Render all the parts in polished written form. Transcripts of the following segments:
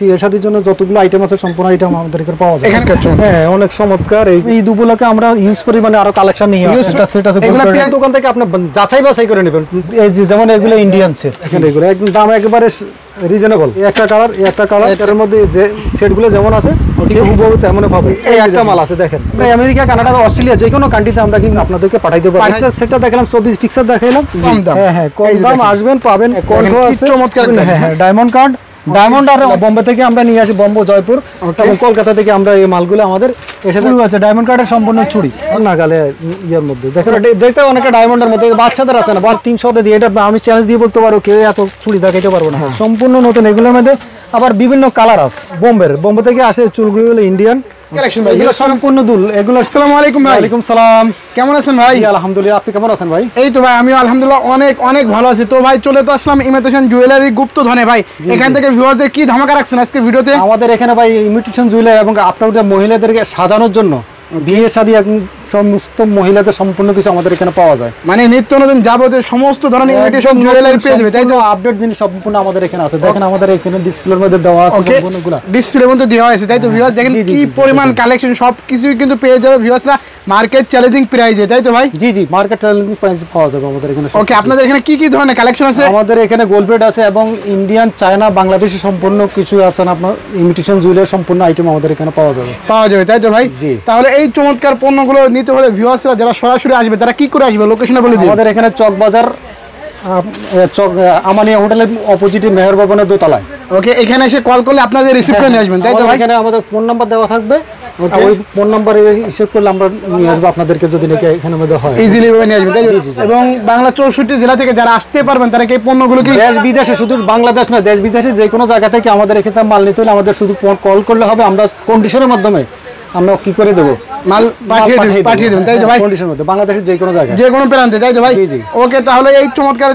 বিয়ের শাদীর জন্য যতগুলো আইটেম আছে সম্পূর্ণ আইটেম আমাদের এখানে পাওয়া যায়। হ্যাঁ, অনেক চমৎকার। এই দুগুলোকে আমরা ইউজ করি, মানে আরো কালেকশন নিয়ে একটা সেট আছে দোকান থেকে আপনি যাচাই বাছাই করে নেবেন। এই যে যেমন এগুলো ইন্ডিয়ান সেট, এখানে এগুলো একদম দাম একেবারে রিজনেবল। একটা কালার এটার মধ্যে যে সেটগুলো যেমন আছে হুবহু তেমনই পাবে। এই একটা মাল আছে দেখেন, আমেরিকা, কানাডা, অস্ট্রেলিয়া যে কোনো কান্ট্রিতে আমরা কিন্তু আপনাদেরকে পাঠাইতে পারি। একটা সেটটা দেখালাম 24 পিক্সেল দেখাইলাম, হ্যাঁ কম দাম, আসবেন পাবেন। কন্ঠ আছে, হ্যাঁ ডায়মন্ড কার্ড, ডায়মন্ড আর বোম্বে থেকে আমরা নিয়ে আসি, বোম্বে, জয়পুর এবং কলকাতা থেকে আমরা এই মালগুলো আমাদের এসে আছে। ডায়মন্ড কার্ডের সম্পূর্ণ চুড়ি নাগালে ইয়ের মধ্যে দেখেন, দেখতে অনেকটা ডায়মন্ডের মধ্যে। বাচ্চাদের আছে না, 300 দিয়ে, এটা আমি চ্যালেঞ্জ দিয়ে বলতে পারবো কেউ এত চুড়ি দেখাইতে পারবো না। সম্পূর্ণ নতুন। এগুলোর মধ্যে আবার বিভিন্ন কালার আছে। বোম্বে থেকে আসে চুলগুলো, হলো ইন্ডিয়ান কালেকশন ভাই, এগুলো সম্পূর্ণ দুল। এগুলো আসসালামু আলাইকুম ভাই। ওয়ালাইকুম সালাম। কেমন আছেন ভাই? আলহামদুলিল্লাহ, আপনি কেমন আছেন ভাই? এই তো ভাই, আমি আলহামদুলিল্লাহ অনেক ভালো আছি। তো ভাই চলে তো আসলাম ইমিটেশন জুয়েলারি গুপ্তধনে ভাই। এখান থেকে ভিউয়ারদের কি ধামাকা রাখছেন আজকে ভিডিওতে? আমাদের এখানে ভাই ইমিটেশন জুয়েলারি এবং আপনাদের মহিলাদেরকে সাজানোর জন্য বিয়ে শাদী সমস্ত মহিলাদের সম্পূর্ণ কিছু আমাদের এখানে পাওয়া যায়। মানে নিত্য নতুন যাবতীয় সমস্ত ধরনের ইমিটেশন জুয়েলারি পেয়ে যাবে, তাই তো? আপডেট জিনিস সম্পূর্ণ আমাদের এখানে আছে। দেখেন আমাদের এখানে ডিসপ্লের মধ্যে দেওয়া আছে, সম্পূর্ণগুলো ডিসপ্লের মধ্যে দেওয়া আছে, তাই তো? ভিউয়ার্স দেখেন কি পরিমাণ কালেকশন, সবকিছুই কিন্তু পেয়ে যাবে ভিউয়ার্সরা মার্কেট চ্যালেঞ্জিং প্রাইসে, তাই তো ভাই? জি মার্কেট চ্যালেঞ্জিং প্রাইসে পাওয়া যাবে আমাদের এখানে। ওকে, আপনাদের এখানে কি ধরনের কালেকশন আছে? আমাদের এখানে গোল্ড প্লেট আছে এবং ইন্ডিয়ান, চায়না, বাংলাদেশি সম্পূর্ণ কিছু আছে। আপনার ইমিটেশন জুয়েলারি সম্পূর্ণ আইটেম আমাদের এখানে পাওয়া যাবে, তাই তো ভাই? তাহলে এই চমৎকার পণ্যগুলো নিতে হলে ভিউয়ার্সরা যারা সরাসরি আসবে তারা কি করে আসবে, লোকেশনটা বলে দিন। আমাদের এখানে চক বাজার, আমানিয়া হোটেলের অপোজিটে মেহের ভবনের দোতলায়। ওকে, এখানে এসে কল করলে আপনাদের রিসিভ করে নিয়ে আসবেন, তাই তো ভাই? এখানে আমাদের ফোন নাম্বার দেওয়া থাকবে, ওই ফোন নাম্বারে হিসাব করলে আমরা নিয়ে আসবো আপনাদেরকে, যদি নাকি এখানে মধ্যে হয় ইজিলি নিয়ে আসবেন, তাই? এবং বাংলা 64 জেলা থেকে যারা আসতে পারবেন তারা কি পণ্যগুলো কি দেশ বিদেশে, শুধু বাংলাদেশ না, দেশ বিদেশে যে কোনো জায়গা থেকে আমাদের এখানে মাল নিতে হলে আমাদের শুধু কল করলে হবে। আমরা কন্ডিশনের মাধ্যমে আমরা কি করে দেবো, মাল পাঠিয়ে দেবেন, তাই তো ভাই? কন্ডিশনের মধ্যে বাংলাদেশের যে কোনো জায়গায়, যে কোনো প্রান্তে, তাই তো ভাই? ওকে, তাহলে এই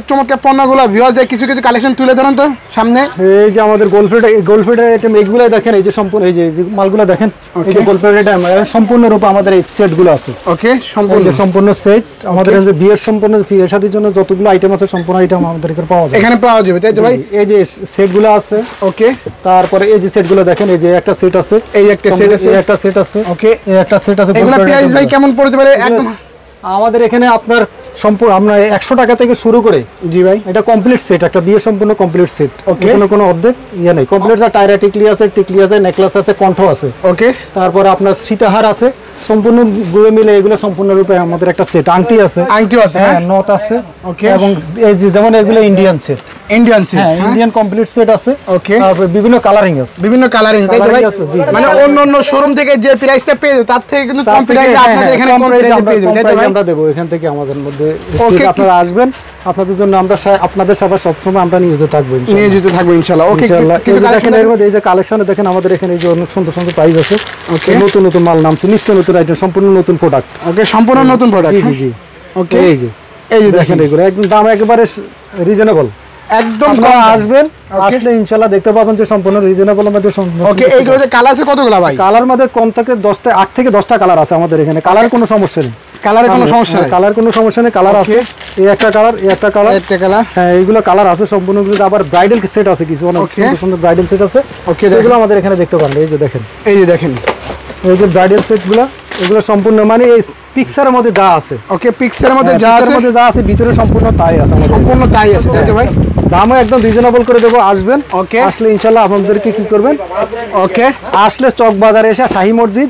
চমৎকার পণ্যগুলো ভিউয়ারদের কিছু কালেকশন তুলে ধরেন তো সামনে। এই যে আমাদের গোল্ডফিল্ড আইটেম, এইগুলো দেখেন, এই যে সম্পূর্ণ এই যে মালগুলো দেখেন, এই যে গোল্ডফিল্ড আইটেম সম্পূর্ণ রূপে আমাদের এই সেটগুলো আছে। ওকে, সম্পূর্ণ সেট আমাদের যে বিয়ের সম্পূর্ণ বিয়ের শাদীর জন্য যতগুলো আইটেম আছে সম্পূর্ণ আইটেম আমাদের এখানে পাওয়া যায়, এখানে পাওয়া যাবে, তাই তো ভাই? এই যে সেটগুলো আছে। ওকে, তারপরে এই যে সেটগুলো দেখেন, এই যে একটা সেট আছে, এই একটা সেট আছে। ওকে, এই একটা সেট আছে। এগুলা প্রাইস ভাই কেমন পড়তে পারে? একদম আমাদের এখানে আপনার সম্পূর্ণ আমরা 100 টাকা থেকে শুরু করে। জি ভাই, এটা কমপ্লিট সেট, একটা দিয়ে সম্পূর্ণ কমপ্লিট সেট। ওকে, কোনো অর্ধেক ইয়ে নেই, কমপ্লিট। টায়রা টিকলি আছে, নেকলেস আছে, কণ্ঠ আছে। ওকে, তারপরে আপনার সীতাহার আছে, সম্পূর্ণ গুলো মিলে এগুলো সম্পূর্ণ রূপে আমাদের একটা সেট। আংটিও আছে, হ্যাঁ, নট আছে। ওকে, এবং এই যে যেমন এগুলো ইন্ডিয়ান সেট, হ্যাঁ ইন্ডিয়ান কমপ্লিট সেট আছে। ওকে, তারপর বিভিন্ন কালারিং আছে, তাই তো ভাই? মানে অন্য শোরুম থেকে যে প্রাইসটা পেয়ে তার থেকে কিন্তু কম প্রাইসে আপনাদের এখানে কম প্রাইসে পেয়ে যাবেন, তাই তো ভাই? আমরা দেব এখান থেকে আমাদের মধ্যে। আপনারা আসবেন, আপনাদের জন্য আমরা আপনাদের সবার সবসময় আমরা নিয়োজিত থাকবো ইনশাআল্লাহ। ওকে, দেখেন এর মধ্যে এই যে কালেকশনে দেখেন, আমাদের এখানে এই যে অনেক সুন্দর প্রাইস আছে। ওকে, নতুন মাল নামছে, নিত্য নতুন আইটেম, সম্পূর্ণ নতুন প্রোডাক্ট। ওকে, সম্পূর্ণ নতুন প্রোডাক্ট। জি ওকে, এই যে দেখেন এগুলো একদম দাম একেবারে রিজনেবল, একদম। আসবেন, আসলে ইনশাআল্লাহ দেখতে পাবেন যে সম্পূর্ণ রিজনেবল মধ্যে। ওকে, এইগুলো যে কালার আছে কতগুলো ভাই? কালার মধ্যে কম থেকে 8 থেকে 10টা কালার আছে আমাদের এখানে। কালারের কোনো সমস্যা নেই, কালার কোনো সমস্যা নেই। কালার আছে, এই একটা কালার, হ্যাঁ এইগুলো কালার আছে সম্পূর্ণ। আবার ব্রাইডাল সেট আছে কিছু, অনেক সুন্দর ব্রাইডাল সেট আছে। ওকে, সেগুলো আমাদের এখানে দেখতে পারেন। এই যে দেখেন, এই যে ব্রাইডাল সেটগুলো, এগুলো সম্পূর্ণ মানে এই পিকচারের মধ্যে যা আছে। ওকে, পিকচারের মধ্যে যা আছে ভিতরে সম্পূর্ণ তাই আছে, তাই তো ভাই? দামও একদম রিজনেবল করে দেবো। আসবেন, ওকে, আসলে ইনশাআল্লাহ আপনাদেরকে কি করবেন, ওকে, আসলে চক বাজারে এসে শাহী মসজিদ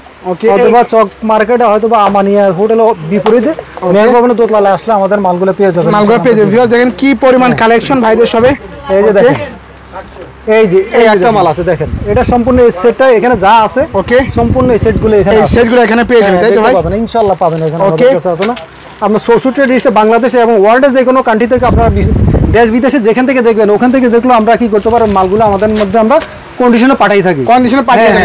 অথবা চক মার্কেটে হয়তো বা আমানিয়া হোটেল বিপরীতে মেহের ভবনের দোতলায় আসলে আমাদের মালগুলো পেয়ে যাবেন। ভিউয়ার্স দেখেন কি পরিমাণ কালেকশন ভাইদের সবে। এই যে দেখেন, এই যে এই একটা মাল আছে দেখেন, এটা সম্পূর্ণ এই সেটটা এখানে যা আছে। ওকে, সম্পূর্ণ এই সেটগুলো এখানে পেয়ে যাবেন, তাই তো ভাই? ইনশাআল্লাহ পাবেন এখানে। আমাদের কাছে আছে না, আপনার 64 ডিশে বাংলাদেশে এবং ওয়ার্ল্ডে যে কোনো কান্ট্রি থেকে আপনারা দেশ বিদেশে যেখান থেকে দেখবেন, ওখান থেকে দেখলো আমরা কি করতে পারি, মালগুলো আমাদের মধ্যে আমরা কন্ডিশনে পাঠাই থাকি,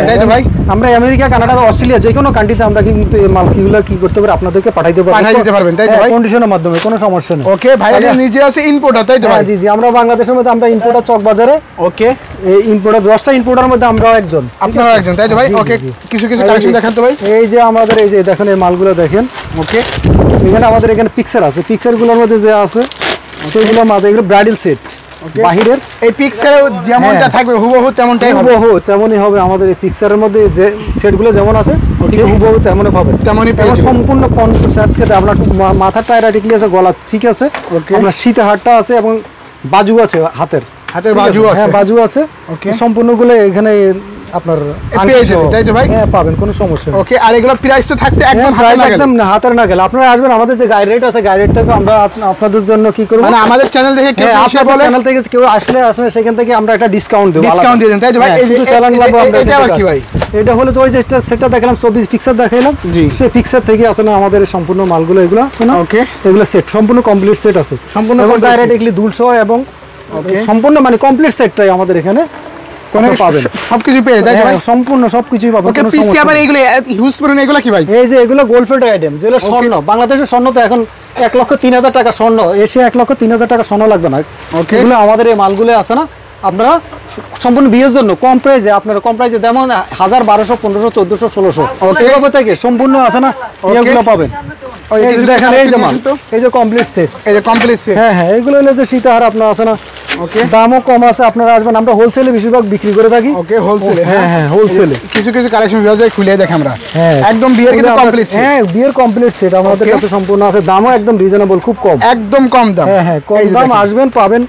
তাই তো ভাই? আমরা আমেরিকা, কানাডা, অস্ট্রেলিয়া যে কোনো কান্ট্রিতে আমরা কিন্তু এই মালগুলো কি করতে পারি, আপনাদেরকে পাঠাইতে পারবেন, তাই তো ভাই? কন্ডিশনের মাধ্যমে, কোনো সমস্যা নেই। ওকে ভাই, নিজে আছে ইম্পোর্টার, তাই তো ভাই? জি আমরা বাংলাদেশের মধ্যে আমরা ইম্পোর্টার চক বাজারে। ওকে, এই ইম্পোর্টার 10টা ইম্পোর্টার মধ্যে আমরা একজন, আপনারা একজন, তাই তো ভাই? ওকে, কিছু কালেকশন দেখান তো ভাই। এই যে আমাদের এই যে দেখেন এই মালগুলো দেখেন। ওকে, এখানে আমাদের এখানে পিকচার আছে, পিকচারগুলোর মধ্যে যে আছে সেগুলো মাঝে এগুলো ব্রাইডাল সেট। বাহিরের এই পিক্সারে যেমনটা থাকবে হুবহু তেমনটাই হবে, হুবহু তেমনই হবে। আমাদের এই পিক্সারের মধ্যে যে সেটগুলো যেমন আছে ঠিক হুবহু তেমনই পাবে, তেমনই এবং সম্পূর্ণ সেট খেতে আপনার মাথার টায়রা টিকলি আছে, গলা ঠিক আছে, আপনার শীতে হাটটা আছে এবং বাজু আছে, হাতের বাজু আছে, হ্যাঁ বাজু আছে, সম্পূর্ণগুলো এখানে আপনার পেয়ে যাবেন, তাই তো ভাই? হ্যাঁ পাবেন, কোনো সমস্যা নেই। ওকে, আর এগুলো প্রাইস তো থাকছে একদম একদম হাতের না গেলে। আপনারা আসবেন, আমাদের যে গাইড রেট আছে, গাইড রেট থেকে আমরা আপনাদের জন্য কি করব, মানে আমাদের চ্যানেল দেখে কেউ এসে বলে, চ্যানেল থেকে কেউ আসলে সেখান থেকে আমরা একটা ডিসকাউন্ট দেব, ডিসকাউন্ট দিয়ে দেন, তাই তো ভাই? এই যে চ্যানেল লাগবে আমরা, এটা আবার কি ভাই? এটা হলো তো ওই যে সেটটা দেখালাম 24 পিক্সার দেখাইলাম, সেই পিক্সার থেকে আছে না আমাদের সম্পূর্ণ মালগুলো, এগুলো আছে না, ওকে, এগুলো সেট সম্পূর্ণ কমপ্লিট সেট আছে, সম্পূর্ণ ডাইরেক্টলি দুলসহ এবং সম্পূর্ণ মানে কমপ্লিট সেটটাই আমাদের এখানে সবকিছু পেয়ে যায়, সম্পূর্ণ সবকিছুই পাবেন। ওকে, পিসি আবার এইগুলো ইউজ করেন, এগুলো কি ভাই? এই যে এগুলো গোল্ড ফিল্টার আইটেম, যেগুলো স্বর্ণ, বাংলাদেশের স্বর্ণ তো এখন 1,03,000 টাকা স্বর্ণ, এসে 1,03,000 টাকা স্বর্ণ লাগবে না। এগুলো আমাদের এই মালগুলো আছে না, আপনারা সম্পূর্ণ বিয়ের জন্য কম প্রাইসে, আপনারা কম প্রাইসে যেমন 1000, 1200, 1500, 1400, 1600 এইভাবে থেকে সম্পূর্ণ আছে না, এগুলো পাবেন। দেখেন এই যে মাল, এই যে কমপ্লিট সেট, এই যে কমপ্লিট সেট, হ্যাঁ হ্যাঁ, এগুলো হলো যে সীতাহার আপনার আছে না, দামও কম আছে, আপনারা আসবেন, আমরা হোলসেলে বেশিরভাগ বিক্রি করে থাকি। ওকে, হোলসেলে, হ্যাঁ হ্যাঁ হোলসেলে কিছু কিছু কালেকশন ভিউয়ার্স খুলে দেখে আমরা, একদম বিয়ের কিন্তু কমপ্লিট সেট, হ্যাঁ বিয়ের কমপ্লিট সেট আমাদের কাছে সম্পূর্ণ আছে, দামও একদম রিজনেবল, খুব কম, একদম কম দাম, হ্যাঁ হ্যাঁ কম দাম, আসবেন পাবেন,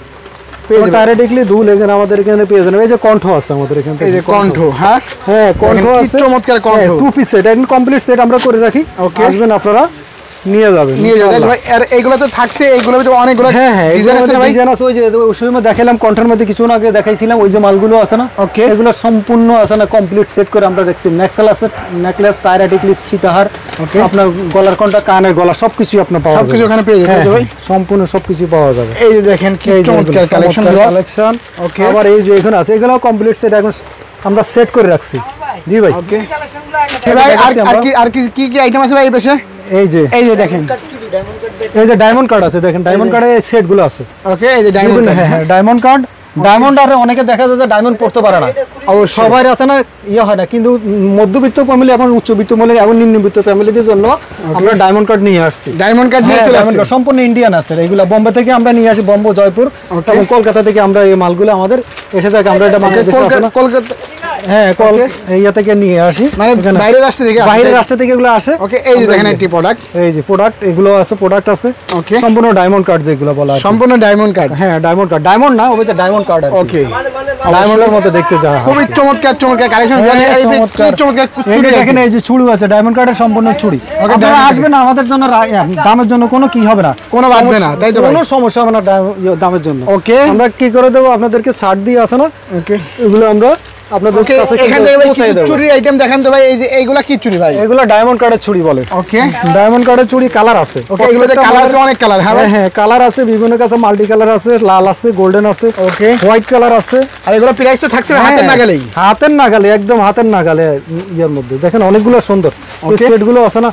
ডাইরেক্টলি দুল এখানে আমাদের এখানে পেয়ে যাবেন। এই যে কণ্ঠ আছে আমাদের এখানে, এই যে কণ্ঠ, হ্যাঁ হ্যাঁ কণ্ঠ আছে, চমৎকার কণ্ঠ, টু পিস সেট, একদম কমপ্লিট সেট আমরা করে রাখি, আসবেন আপনারা নিয়ে যাবেন, ভাই। আর এইগুলো তো থাকছে, এইগুলো তো অনেকগুলো ডিজাইন আছে ভাই, ডিজাইন আছে, ওই যে ওই সময় দেখাইলাম কণ্ঠের মধ্যে কিছু আগে দেখাইছিলাম, ওই যে মালগুলো আছে না, এগুলো সম্পূর্ণ আছে না কমপ্লিট সেট করে আমরা দেখছি, নেকলেস আছে, নেকলেস, টায়রা টিকলিস, সীতাহার, আপনার গলার কণ্ঠা, কানের গলা, সবকিছু আপনার পাওয়া যাবে, সবকিছু ওখানে পেয়ে যাবে ভাই, সম্পূর্ণ সবকিছু পাওয়া যাবে। এই যে দেখেন কি চমৎকার কালেকশন, ওকে, আবার এই যে এখানে আছে, এগুলো কমপ্লিট সেট এখন আমরা সেট করে রাখছি। জি ভাই, ওকে ভাই, আর কি কি আইটেম আছে ভাই এই পাশে? এই যে দেখেন, এই যে ডায়মন্ড কার্ড আছে, দেখেন ডায়মন্ড কার্ডে এই সেটগুলো আছে। ওকে, এই যে ডায়মন্ড, হ্যাঁ ডায়মন্ড কার্ড, ডায়মন্ড আর অনেকে দেখা যায় যে ডায়মন্ড পড়তে পারে না, সবাই আছে না ইয়ে হয় না, কিন্তু মধ্যবিত্ত ফ্যামিলি এবং উচ্চবিত্ত ফ্যামিলি এবং নিম্নবিত্ত ফ্যামিলিদের জন্য আমরা ডায়মন্ড কার্ড নিয়ে আসছি। ডায়মন্ড কার্ড নিয়ে চলে আসছে, সম্পূর্ণ ইন্ডিয়ান আছে এগুলা, বোম্বে থেকে আমরা নিয়ে আসি, বোম্বে, জয়পুর এবং কলকাতা থেকে আমরা এই মালগুলো আমাদের এসে থাকে, আমরা এটা বাংলাদেশে আছে না, কলকাতা, হ্যাঁ ইয়া থেকে নিয়ে আসি, মানে বাইরের রাষ্ট্র থেকে এগুলো আসে। ওকে, এই যে দেখেন একটি প্রোডাক্ট, এই যে প্রোডাক্ট, এগুলো আছে, প্রোডাক্ট আছে, ওকে, সম্পূর্ণ ডায়মন্ড কার্ড যেগুলো বলা হয়, সম্পূর্ণ ডায়মন্ড কার্ড, হ্যাঁ ডায়মন্ড কার্ড, ডায়মন্ড না ওই যে ডায়মন্ড কার্ড, ওকে, ডায়মন্ডের মতো দেখতে যা, খুবই চমৎকার চমৎকার কালেকশন, চমৎকার চুড়ি দেখেন, এই যে চুড়ি আছে, ডায়মন্ড কার্ডের সম্পূর্ণ চুড়ি, আপনারা আসবেন আমাদের জন্য, দামের জন্য কোনো কি হবে না, কোনো বাড়বে না, তাই তো কোনো সমস্যা হবে না দামের জন্য। ওকে, আমরা কি করে দেবো আপনাদেরকে, ছাড় দিয়ে আছে না, ওকে, এগুলো আমরা আপনাদের কাছে এখান থেকে ভাই কিছু চুড়ির আইটেম দেখান তো ভাই, এই যে এইগুলা কি চুড়ি ভাই? এগুলো ডায়মন্ড কার্ডের চুড়ি বলে। ওকে, ডায়মন্ড কার্ডের চুড়ি কালার আছে, ওকে, এগুলো যে কালার আছে, অনেক কালার, হ্যাঁ হ্যাঁ কালার আছে, বিভিন্ন কাছে মাল্টি কালার আছে, লাল আছে, গোল্ডেন আছে, ওকে, হোয়াইট কালার আছে, আর এগুলো প্রাইস তো থাকছে হাতের নাগালেই, হাতের নাগালে, একদম হাতের নাগালে, ইয়ার মধ্যে দেখেন অনেকগুলো সুন্দর সেটগুলো আছে না,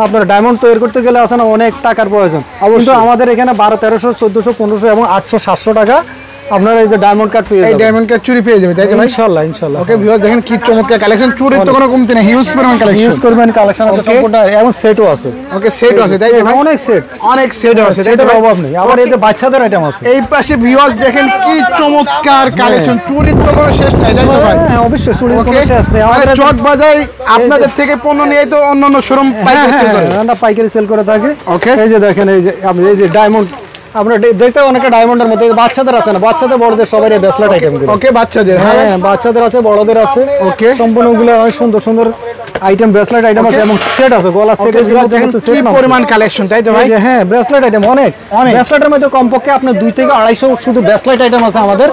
আপনার ডায়মন্ড তৈরি করতে গেলে আছে না অনেক টাকার প্রয়োজন, কিন্তু আমাদের এখানে 1200, 1300, 1400, 1500 এবং 800, 700 টাকা আপনারা এই যে ডায়মন্ড কার্ড পেয়ে যাবেন, এই ডায়মন্ড কার্ড চুরি পেয়ে যাবে, তাই তো ভাই? ইনশাআল্লাহ ইনশাআল্লাহ। ওকে ভিউয়ার্স, দেখেন কি চমৎকার কালেকশন, চুরির তো কোনো কমতি নেই, হিউজ পরিমাণ কালেকশন, ইউজ করবেন কালেকশন আছে সম্পূর্ণ, এবং সেটও আছে। ওকে, সেটও আছে, তাই তো ভাই? অনেক সেট আছে, তাই তো অভাব নেই। আবার এই যে বাচ্চাদের আইটেম আছে, এই পাশে ভিউয়ার্স দেখেন কি চমৎকার কালেকশন, চুরির তো কোনো শেষ নাই, তাই তো ভাই? হ্যাঁ অবশ্যই চুরির কোনো শেষ নেই। আমাদের চট বাজায় আপনাদের থেকে পণ্য নিয়ে তো অন্যান্য শোরুম পাইকারি সেল করে, আমরা পাইকারি সেল করে থাকি। ওকে, এই যে দেখেন, এই যে আপনি এই যে ডায়মন্ড, আমরা দেখতে অনেকটা ডায়মন্ডের মতো, বাচ্চাদের আছে না, বাচ্চাদের বড়দের সবাই ব্রেসলেট আইটেম গুলো। ওকে, বাচ্চাদের, হ্যাঁ বাচ্চাদের আছে, বড়দের আছে। ওকে, সম্পূর্ণগুলো অনেক সুন্দর সুন্দর আইটেম, ব্রেসলেট আইটেম আছে এবং সেট আছে, গলা সেট, দেখেন কি পরিমাণ কালেকশন, তাই তো ভাই? হ্যাঁ ব্রেসলেট আইটেম অনেক, ব্রেসলেটের মধ্যে কমপক্ষে আপনার 2 থেকে 250 শুধু ব্রেসলেট আইটেম আছে আমাদের,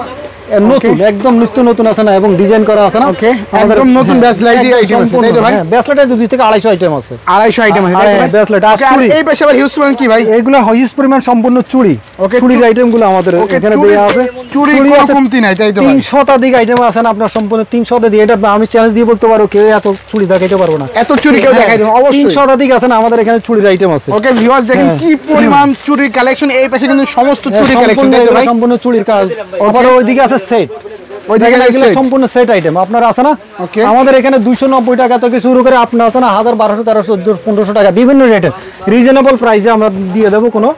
নতুন একদম নিত্য নতুন আছে না, এবং ডিজাইন করা আছে না, ওকে, একদম নতুন ব্রেসলেট আইটেম আছে, তাই তো ভাই? ব্রেসলেটের 2 থেকে 250 আইটেম আছে, 250 আইটেম আছে, তাই তো ভাই? ব্রেসলেট আর চুড়ি, এই পাশে আবার হিউজ পরিমাণ কি ভাই? এগুলো হিউজ পরিমাণ সম্পূর্ণ চুড়ি, চুড়ির আইটেম গুলো আমাদের এখানে দেয়া আছে, চুড়ি কোনো কমতি নাই, তাই তো ভাই? 300 শতাধিক আইটেম আছে না আপনার, সম্পূর্ণ 300 দিয়ে, এটা আমি চ্যালেঞ্জ দিয়ে বলতে পারো কেউ এত চুড়ি দেখাইতে পারবো না, এত চুড়ি কেউ দেখাই দেবে অবশ্যই, 300 শতাধিক আছে না আমাদের এখানে চুড়ির আইটেম আছে। ওকে ভিউয়ার্স, দেখেন কি পরিমাণ চুড়ির কালেকশন, এই পাশে কিন্তু সমস্ত চুড়ির কালেকশন, তাই তো ভাই? সম্পূর্ণ চুড়ির কাজ। আবার ওইদিকে আছে সেট, ওইদিকে সম্পূর্ণ সেট আইটেম আপনার আছে না, আমাদের এখানে 290 টাকা থেকে শুরু করে আপনার আছে না 1000, 1200, 1300, 1400 টাকা বিভিন্ন রেটে রিজনেবল প্রাইসে আমরা দিয়ে দেবো, কোনো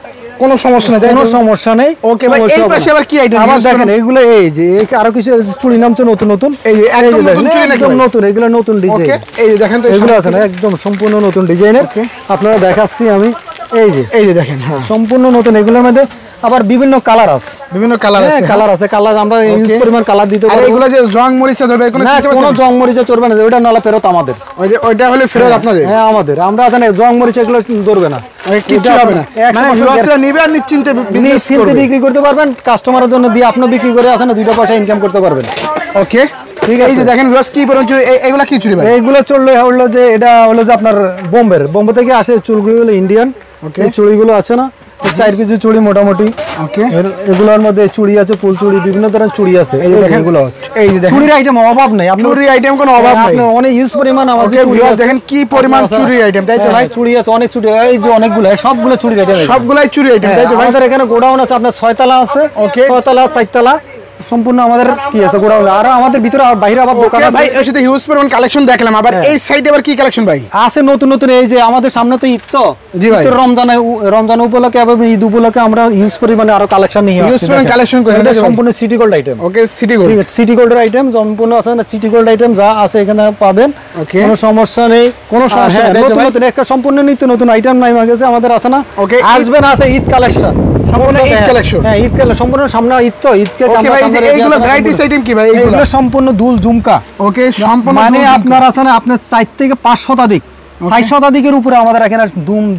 কোনো সমস্যা নেই, কোনো সমস্যা নেই। ওকে ভাই, এই পাশে আবার কি আইটেম? আবার দেখেন এগুলো এই যে আরো কিছু চুড়ি নামছে নতুন নতুন, এই যে একদম নতুন চুড়ি নাকি? একদম নতুন, এগুলো নতুন ডিজাইন। ওকে, এই যে দেখেন তো এগুলো আছে না একদম সম্পূর্ণ নতুন ডিজাইনের। আপনারা দেখাচ্ছি আমি, এই যে দেখেন, হ্যাঁ সম্পূর্ণ নতুন। এগুলোর মধ্যে আবার বিভিন্ন কালার আছে, বিভিন্ন কালার আছে, কালার আছে, কালার আমরা ইউজ পরিমাণ কালার দিতে পারবো। আর এগুলো যে জং মরিচা ধরবে কোনো না, কোনো জং মরিচা চলবে না, ওটা নালা ফেরত আমাদের। ওই যে ওইটা হলে ফেরত আপনাদের? হ্যাঁ আমাদের, আমরা জানি জং মরিচা এগুলো ধরবে না, কিচ্ছু হবে না, মানে ভিউয়ার্সরা নিবে আর নিশ্চিন্তে বিক্রি করতে পারবেন, কাস্টমারের জন্য দিয়ে আপনি বিক্রি করে আসেন, দুইটা পয়সা ইনকাম করতে পারবেন। ওকে, ঠিক আছে। এই যে দেখেন ভিউয়ার্স কি পরিমাণ চুড়ি, এগুলা কি চুড়ি ভাই? এইগুলো হলো যে এটা হলো যে আপনার বোম্বে থেকে আসে চুলগুলো, হলো ইন্ডিয়ান। ওকে, চুড়িগুলো আছে না 4 পিস চুড়ি মোটামুটি। ওকে, এগুলোর মধ্যে চুড়ি আছে, ফুল চুড়ি, বিভিন্ন ধরনের চুড়ি আছে। এই যে দেখেন এগুলো, এই যে দেখেন চুড়ির আইটেম অভাব নেই, আপনার চুড়ি আইটেম কোনো অভাব নাই, আপনি অনেক ইউজ পরিমাণ আমাদের ভিউয়ার্স দেখেন কি পরিমাণ চুড়ি আইটেম, তাই তো ভাই? চুড়ি আছে অনেক, চুড়ি এই যে অনেকগুলো, সবগুলো চুড়ি আইটেম, সবগুলাই চুড়ি আইটেম, তাই তো ভাই? আমাদের এখানে গোডাউন আছে আপনার 6 তলা আছে। ওকে, 6 তলা 4 তলা সম্পূর্ণ আমাদের কি আছে গোডাউন, আর আমাদের ভিতরে আর বাইরে আবার দোকান আছে ভাই। এর সাথে হিউজ পরিমাণ কালেকশন দেখলাম, আবার এই সাইডে আবার কি কালেকশন ভাই আছে নতুন নতুন? এই যে আমাদের সামনে তো ঈদ, তো জি ভাই, রমজান উপলক্ষে এবং ঈদ উপলক্ষে আমরা হিউজ পরিমাণে আরো কালেকশন নিয়ে আসছি। হিউজ পরিমাণ কালেকশন করে, এটা সম্পূর্ণ সিটি গোল্ড আইটেম। ওকে, সিটি গোল্ড, সিটি গোল্ডের আইটেম সম্পূর্ণ আছে না, সিটি গোল্ড আইটেম যা আছে এখানে পাবেন, কোনো সমস্যা নেই, কোনো সমস্যা নেই। নতুন নতুন একটা সম্পূর্ণ নিত্য নতুন আইটেম নাই গেছে আমাদের আছে না। ওকে, আসবেন, আছে ঈদ কালেকশন, সম্পূর্ণ ঈদ কালেকশন। হ্যাঁ, ঈদ কালেকশন সম্পূর্ণ সামনে ঈদ, তো ঈদকে ওকে ভাই, এইগুলো ভ্যারাইটিস আইটেম কি ভাই? এইগুলো সম্পূর্ণ দুল ঝুমকা। ওকে, সম্পূর্ণ মানে আপনার আছে না, আপনার 4 থেকে 5 শতাধিক, 60 শতাধিকের উপরে আমাদের এখানে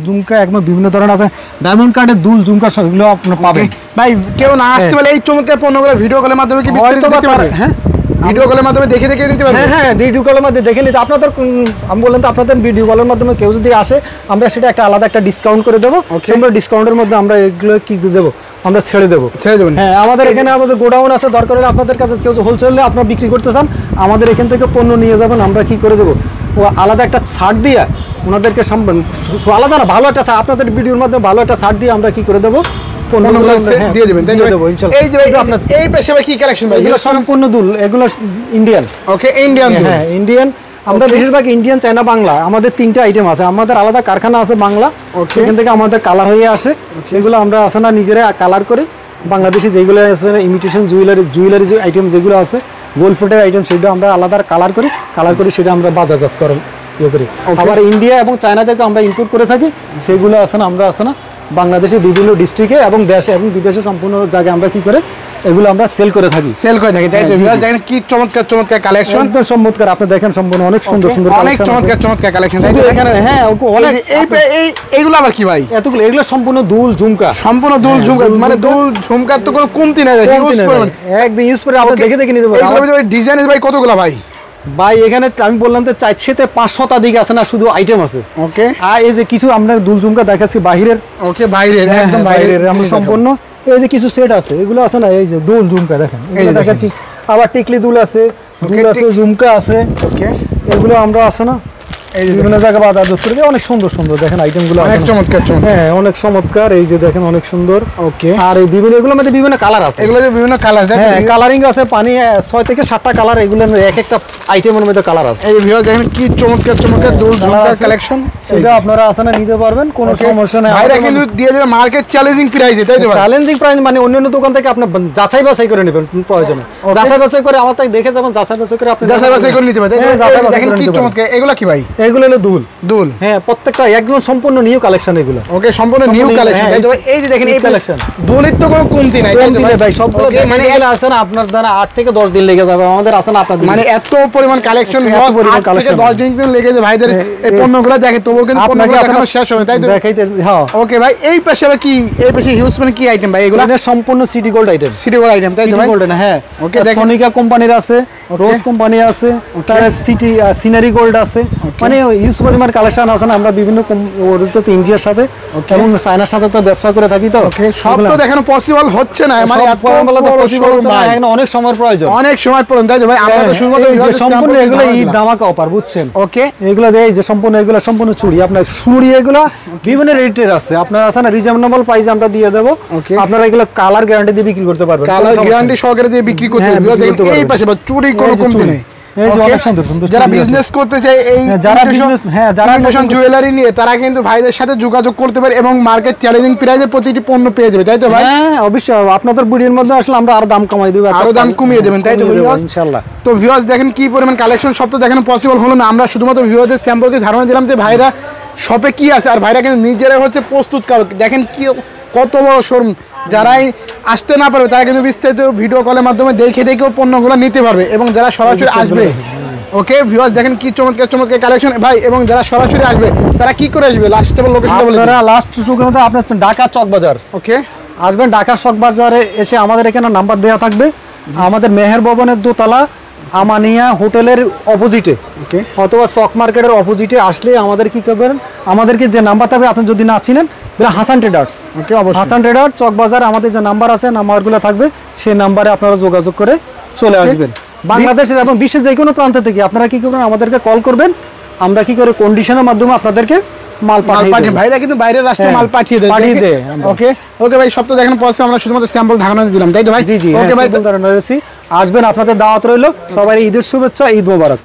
ঝুমকা একদম বিভিন্ন ধরনের আছে, ডায়মন্ড কার্ডের দুল ঝুমকা সবগুলো আপনারা পাবেন ভাই। কেউ না আসতে পারলে এই চমৎকার পণ্যগুলো ভিডিও কলের মাধ্যমে কি বিস্তারিত দিতে পারবে? হ্যাঁ, ভিডিও কলের মাধ্যমে দেখে নিতে পারবে। হ্যাঁ, ভিডিও কলের মাধ্যমে দেখে নিতে আপনাদের, আমি বললাম তো আপনাদের ভিডিও কলের মাধ্যমে কেউ যদি আসে, আমরা সেটা একটা আলাদা একটা ডিসকাউন্ট করে দেবো। আমরা ডিসকাউন্টের মধ্যে আমরা এগুলো কি দেবো, আমরা ছেড়ে দেবো। হ্যাঁ, আমাদের এখানে আমাদের গোডাউন আছে, দরকার হলে আপনাদের কাছে কেউ হোলসেলে আপনারা বিক্রি করতে চান, আমাদের এখান থেকে পণ্য নিয়ে যাবেন, আমরা কি করে দেবো, ও আলাদা একটা ছাড় দিয়ে ওনাদেরকে আলাদা না, ভালো একটা আপনাদের ভিডিওর মাধ্যমে ভালো একটা ছাড় দিয়ে আমরা কি করে দেবো, দিয়ে দিবেন, তাই দেবো ইনশাআল্লাহ। এই যে আপনার এই পাশে কি কালেকশন ভাই? এগুলো সম্পূর্ণ দুল, এগুলো ইন্ডিয়ান। ওকে, ইন্ডিয়ান, হ্যাঁ ইন্ডিয়ান। আমরা বেশিরভাগ ইন্ডিয়ান, চায়না, বাংলা, আমাদের 3টা আইটেম আছে। আমাদের আলাদা কারখানা আছে বাংলা, সেখান থেকে আমাদের কালার হয়ে আসে, সেগুলো আমরা আছে না নিজেরা কালার করি। বাংলাদেশি যেগুলো আছে ইমিটেশন জুয়েলারি যে আইটেম যেগুলো আছে, গোল্ড ফুটের আইটেম, সেগুলো আমরা আলাদা কালার করি, সেটা আমরা বাজারজাতকরণ করি। আবার ইন্ডিয়া এবং চায়না থেকে আমরা ইম্পোর্ট করে থাকি, সেগুলো আছে না আমরা আছে না বাংলাদেশের বিভিন্ন ডিস্ট্রিক্টে এবং দেশে এবং বিদেশে সম্পূর্ণ জায়গায় আমরা কি করে এগুলো আমরা সেল করে থাকি। তাই তো দেখেন কি চমৎকার কালেকশন, একদম চমৎকার। আপনি দেখেন সম্পূর্ণ অনেক সুন্দর অনেক চমৎকার কালেকশন, তাই তো এখানে। হ্যাঁ, অনেক। এইগুলো আবার কি ভাই? এগুলো সম্পূর্ণ দুল ঝুমকা, সম্পূর্ণ দুল ঝুমকা, মানে দুল ঝুমকার তো কোনো কমতি নাই, একদম ইউজ করে আপনি দেখে নিতে পারেন। এইগুলো ডিজাইন ভাই কতগুলো ভাই? ভাই এখানে আমি বললাম তো 4 থেকে 5 শতাধিক আছে না, শুধু আইটেম আছে। ওকে, আর এই যে কিছু আমরা দুল ঝুমকা দেখাচ্ছি বাহিরের। ওকে, বাইরের, একদম বাইরের আমরা সম্পূর্ণ। এই যে কিছু সেট আছে, এগুলো আছে না, এই যে দুল ঝুমকা দেখেন, এগুলো দেখাচ্ছি। আবার টিকলি দুল আছে, ঝুমকা আছে। ওকে, এগুলো আমরা আছে না বিভিন্ন জায়গায় বাজার করে দিই, অনেক সুন্দর সুন্দর দেখেন আইটেমগুলো, অনেক চমৎকার। হ্যাঁ, অনেক চমৎকার। এই যে দেখেন অনেক সুন্দর। ওকে, আর এই বিভিন্ন এগুলোর মধ্যে বিভিন্ন কালার আছে, এগুলো যে বিভিন্ন কালার, হ্যাঁ কালারিং আছে, পানি 6 থেকে 7টা কালার, এগুলো এক একটা আইটেমের মধ্যে কালার আছে। এই ভিউয়ার দেখেন কি চমৎকার দুল ঝুমকা কালেকশন, সেটা আপনারা আছে না নিতে পারবেন, কোনো সমস্যা নেই। ভাইরা কিন্তু দিয়ে দেবে মার্কেট চ্যালেঞ্জিং প্রাইসে, তাই তো? চ্যালেঞ্জিং প্রাইস মানে অন্যান্য দোকান থেকে আপনি যাচাই বাছাই করে নেবেন প্রয়োজনে, যাচাই বাছাই করে আমার তাই দেখে যাবেন, যাচাই বাছাই করে আপনি নিতে পারবেন। দেখেন কি চমৎকার, এগুলো কি ভাই? এগুলো হলো দুল। দুল, হ্যাঁ, প্রত্যেকটা একদম সম্পূর্ণ নিউ কালেকশন এগুলো। ওকে, সম্পূর্ণ নিউ কালেকশন, তাই তো? এই যে দেখেন এই কালেকশন, দুলের তো কোনো কমতি নাই, তাই তো ভাই? সবগুলো মানে এগুলো আছে না আপনার দ্বারা 8 থেকে 10 দিন লেগে যাবে, আমাদের আছে না আপনাদের মানে এত পরিমাণ কালেকশন, 8 থেকে 10 দিন লেগে যাবে ভাইদের এই পণ্যগুলো দেখে, তবুও কিন্তু পণ্যগুলো এখনো শেষ হবে, তাই তো? দেখাইতে। হ্যাঁ, ওকে ভাই, এই পাশে আবার কি? এই পাশে হিউজ মানে কি আইটেম ভাই? এগুলো এটা সম্পূর্ণ city gold item, city gold item, তাই তো ভাই? গোল্ড না, হ্যাঁ। ওকে, সোনিকা কোম্পানির আছে, রোজ কোম্পানি আছে, তার সিটি সিনারি গোল্ড আছে, মানে ইউজ পরিমাণ কালেকশন আছে না। আমরা বিভিন্ন ওদের ইন্ডিয়ার সাথে এবং চায়নার সাথে তো ব্যবসা করে থাকি, তো সব তো দেখানো পসিবল হচ্ছে না, মানে অনেক সময়ের প্রয়োজন, অনেক সময় প্রয়োজন, তাই তো ভাই? আমরা তো শুরু করতে সম্পূর্ণ এগুলো ঈদ ধামাকা অফার, বুঝছেন? ওকে, এগুলো এই যে সম্পূর্ণ এগুলো সম্পূর্ণ চুড়ি, আপনার চুড়ি এগুলো বিভিন্ন রেটের আছে, আপনার আছে না রিজনেবল প্রাইসে আমরা দিয়ে দেবো। আপনারা এগুলো কালার গ্যারান্টি দিয়ে বিক্রি করতে পারবেন, কালার গ্যারান্টি সহকারে দিয়ে বিক্রি করতে পারবেন। এই পাশে চুড়ি কোনো কমতি নেই, এই যে অনেক সুন্দর সুন্দর যারা চুড়ি আছে। বিজনেস করতে চায় এই যারা business, যারা ইমিটেশন জুয়েলারি নিয়ে তারা কিন্তু ভাইদের সাথে যোগাযোগ করতে পারে এবং মার্কেট চ্যালেঞ্জিং প্রাইসে প্রতিটি পণ্য পেয়ে যাবে, তাই তো ভাই? হ্যাঁ অবশ্যই, আপনাদের ভিডিওর মধ্যে আসলে আমরা আরো দাম কমাই দেব, আরো দাম কমিয়ে দেবেন, তাই তো ভিউয়ার্স? ইনশাআল্লাহ। তো ভিউয়ার্স দেখেন কি পরিমাণ কালেকশন, সব তো দেখানো পসিবল হলো না, আমরা শুধুমাত্র ভিউয়ারদের স্যাম্পলকে ধারণা দিলাম যে ভাইরা শপে কি আছে, আর ভাইরা কিন্তু নিজেরাই হচ্ছে প্রস্তুতকারক। দেখেন কি কত বড় শোরুম, যারাই আসতে না পারবে তারা কিন্তু বিস্তারিত ভিডিও কলের মাধ্যমে দেখে দেখেও পণ্যগুলো নিতে পারবে, এবং যারা সরাসরি আসবে, ওকে ভিউয়ার্স দেখেন কি চমৎকার চমৎকার কালেকশন ভাই, এবং যারা সরাসরি আসবে তারা কি করে আসবে, লাস্ট লোকেশনটা বলে দিন। আপনারা লাস্ট সুযোগটা আপনার ঢাকা চকবাজার ওকে, আসবেন, ঢাকা চকবাজারে এসে আমাদের এখানে নাম্বার দেওয়া থাকবে, আমাদের মেহের ভবনের দোতলা আমানিয়া হোটেলের অপোজিটে, ওকে, অথবা চক মার্কেটের অপোজিটে আসলে আমাদের কি করবেন, আমাদেরকে যে নাম্বার থাকবে আপনি যদি না চিনেন, হাসান ট্রেডার্স, ওকে, অবশ্যই হাসান ট্রেডার চকবাজার, আমাদের যে নাম্বার আছে নাম্বারগুলো থাকবে, সেই নাম্বারে আপনারা যোগাযোগ করে চলে আসবেন। বাংলাদেশের এবং বিশ্বের যে কোনো প্রান্ত থেকে আপনারা কি করবেন, আমাদেরকে কল করবেন, আমরা কি করে কন্ডিশনের মাধ্যমে আপনাদেরকে মাল পাঠিয়ে দেব। ভাইরা কিন্তু বাইরের রাষ্ট্রে মাল পাঠিয়ে দেয়, ওকে ওকে ভাই, সব তো দেখেন পসিবল, আমরা শুধুমাত্র স্যাম্পল ধারণা দিলাম, তাই তো ভাই? জি জি, ওকে ভাই, আসবেন, আপনাদের দাওয়াত রইল, সবাই ঈদের শুভেচ্ছা, ঈদ মোবারক।